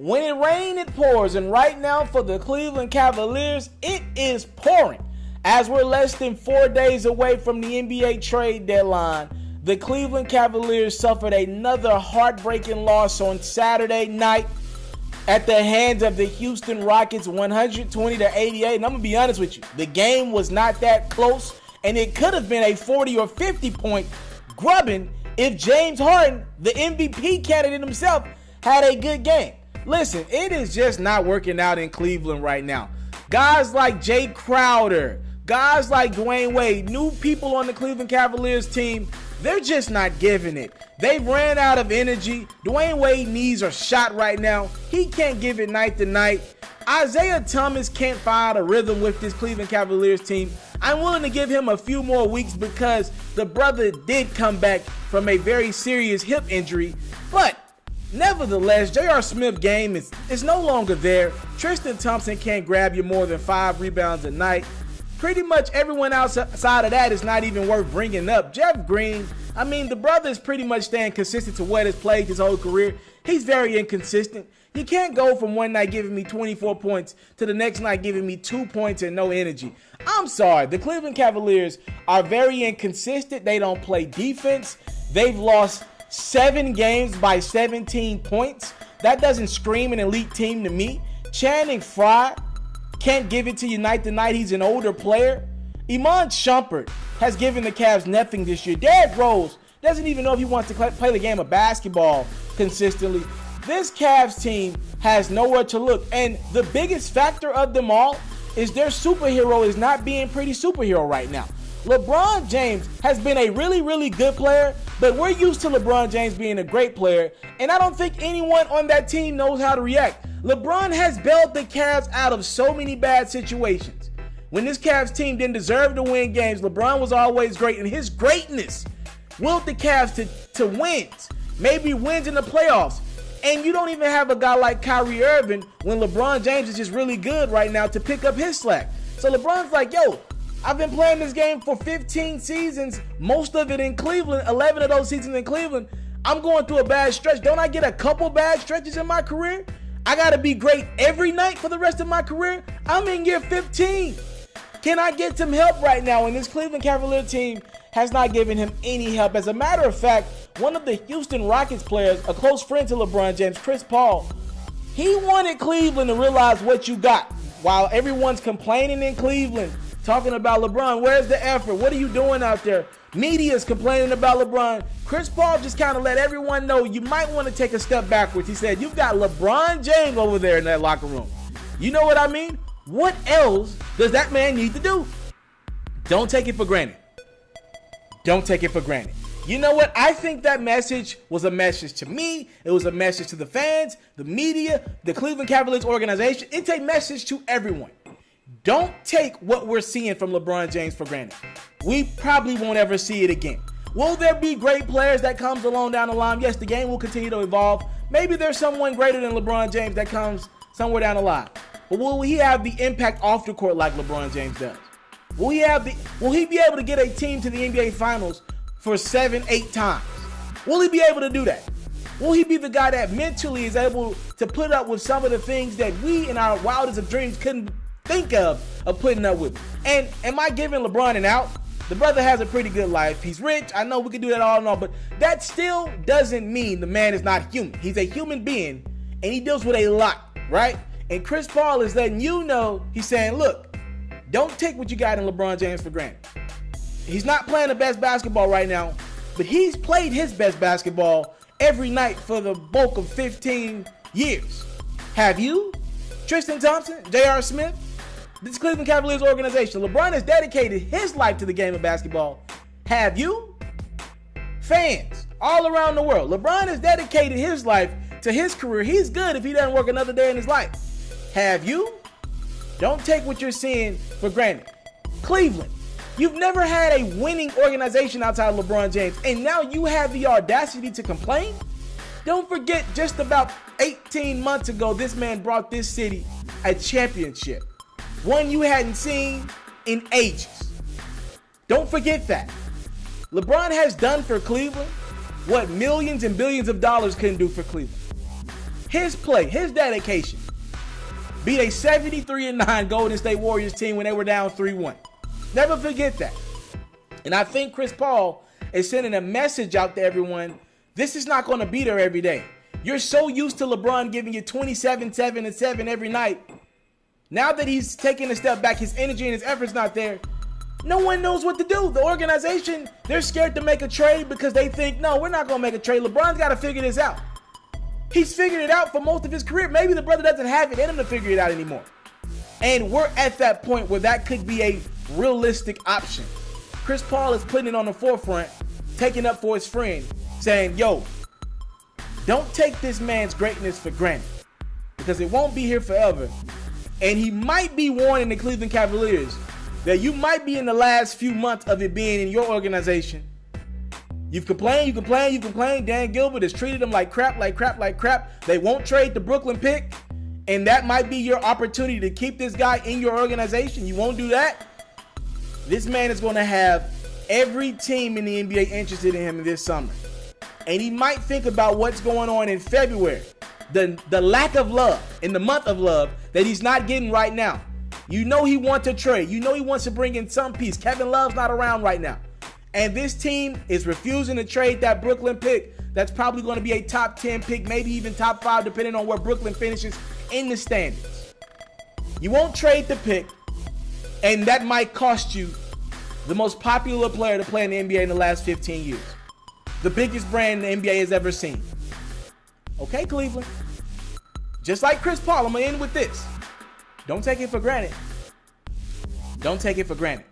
When it rains, it pours. And right now for the Cleveland Cavaliers, it is pouring. As we're less than 4 days away from the NBA trade deadline, the Cleveland Cavaliers suffered another heartbreaking loss on Saturday night at the hands of the Houston Rockets, 120-88. And I'm going to be honest with you, the game was not that close, and it could have been a 40 or 50 point grubbing if James Harden, the MVP candidate himself, had a good game. Listen, it is just not working out in Cleveland right now. Guys like Jay Crowder, guys like Dwayne Wade, new people on the Cleveland Cavaliers team, they're just not giving it. They ran out of energy. Dwayne Wade's knees are shot right now. He can't give it night to night. Isaiah Thomas can't find a rhythm with this Cleveland Cavaliers team. I'm willing to give him a few more weeks because the brother did come back from a very serious hip injury. But nevertheless, J.R. Smith's game is no longer there. Tristan Thompson can't grab you more than 5 rebounds a night. Pretty much everyone outside of that is not even worth bringing up. Jeff Green, I mean, the brother is pretty much staying consistent to what has played his whole career. He's very inconsistent. You can't go from one night giving me 24 points to the next night giving me 2 points and no energy. I'm sorry. The Cleveland Cavaliers are very inconsistent. They don't play defense. They've lost 7 games by 17 points. That doesn't scream an elite team to me. Channing Frye can't give it to you night to night. He's an older player. Iman Shumpert has given the Cavs nothing this year. Derrick Rose doesn't even know if he wants to play the game of basketball consistently. This Cavs team has nowhere to look. And the biggest factor of them all is their superhero is not being pretty superhero right now. LeBron James has been a really, really good player, but we're used to LeBron James being a great player, and I don't think anyone on that team knows how to react. LeBron has bailed the Cavs out of so many bad situations. When this Cavs team didn't deserve to win games, LeBron was always great, and his greatness willed the Cavs to wins, maybe wins in the playoffs. And you don't even have a guy like Kyrie Irving when LeBron James is just really good right now to pick up his slack. So LeBron's like, yo, I've been playing this game for 15 seasons, most of it in Cleveland, 11 of those seasons in Cleveland. I'm going through a bad stretch. Don't I get a couple bad stretches in my career? I got to be great every night for the rest of my career? I'm in year 15. Can I get some help right now? And this Cleveland Cavalier team has not given him any help. As a matter of fact, one of the Houston Rockets players, a close friend to LeBron James, Chris Paul, he wanted Cleveland to realize what you got. While everyone's complaining in Cleveland, talking about LeBron, where's the effort? What are you doing out there? Media's complaining about LeBron. Chris Paul just kind of let everyone know you might want to take a step backwards. He said, you've got LeBron James over there in that locker room. You know what I mean? What else does that man need to do? Don't take it for granted. Don't take it for granted. You know what? I think that message was a message to me. It was a message to the fans, the media, the Cleveland Cavaliers organization. It's a message to everyone. Don't take what we're seeing from LeBron James for granted. We probably won't ever see it again. Will there be great players that comes along down the line? Yes, the game will continue to evolve. Maybe there's someone greater than LeBron James that comes somewhere down the line. But will he have the impact off the court like LeBron James does? Will he be able to get a team to the NBA Finals for 7-8 times? Will he be able to do that? Will he be the guy that mentally is able to put up with some of the things that we in our wildest of dreams couldn't think of putting up with? And am I giving LeBron an out? The brother has a pretty good life. He's rich. I know we can do that all and all, but that still doesn't mean the man is not human. He's a human being, and he deals with a lot, right? And Chris Paul is letting you know, he's saying, look, don't take what you got in LeBron James for granted. He's not playing the best basketball right now, but he's played his best basketball every night for the bulk of 15 years. Have you? Tristan Thompson, J.R. Smith, this Cleveland Cavaliers organization. LeBron has dedicated his life to the game of basketball. Have you? Fans all around the world. LeBron has dedicated his life to his career. He's good if he doesn't work another day in his life. Have you? Don't take what you're seeing for granted. Cleveland, you've never had a winning organization outside of LeBron James, and now you have the audacity to complain? Don't forget, just about 18 months ago, this man brought this city a championship. One you hadn't seen in ages. Don't forget that. LeBron has done for Cleveland what millions and billions of dollars couldn't do for Cleveland. his play, his dedication, beat a 73-9 Golden State Warriors team when they were down 3-1. Never forget that. And I think Chris Paul is sending a message out to everyone. This is not going to be there every day. You're so used to LeBron giving you 27, 7, and 7 every night. Now that he's taking a step back, his energy and his effort's not there. No one knows what to do. The organization, they're scared to make a trade because they think, no, we're not going to make a trade. LeBron's got to figure this out. He's figured it out for most of his career. Maybe the brother doesn't have it in him to figure it out anymore. And we're at that point where that could be a realistic option. Chris Paul is putting it on the forefront, taking up for his friend, saying, yo, don't take this man's greatness for granted because it won't be here forever. And he might be warning the Cleveland Cavaliers that you might be in the last few months of it being in your organization. You've complained. Dan Gilbert has treated them like crap. They won't trade the Brooklyn pick. And that might be your opportunity to keep this guy in your organization. You won't do that. This man is going to have every team in the NBA interested in him this summer. And he might think about what's going on in February. The lack of love, in the month of love, that he's not getting right now. You know he wants to trade. You know he wants to bring in some piece. Kevin Love's not around right now. And this team is refusing to trade that Brooklyn pick. That's probably going to be a top 10 pick, maybe even top 5, depending on where Brooklyn finishes in the standings. You won't trade the pick, and that might cost you the most popular player to play in the NBA in the last 15 years. The biggest brand the NBA has ever seen. Okay, Cleveland. Just like Chris Paul, I'm going to end with this. Don't take it for granted. Don't take it for granted.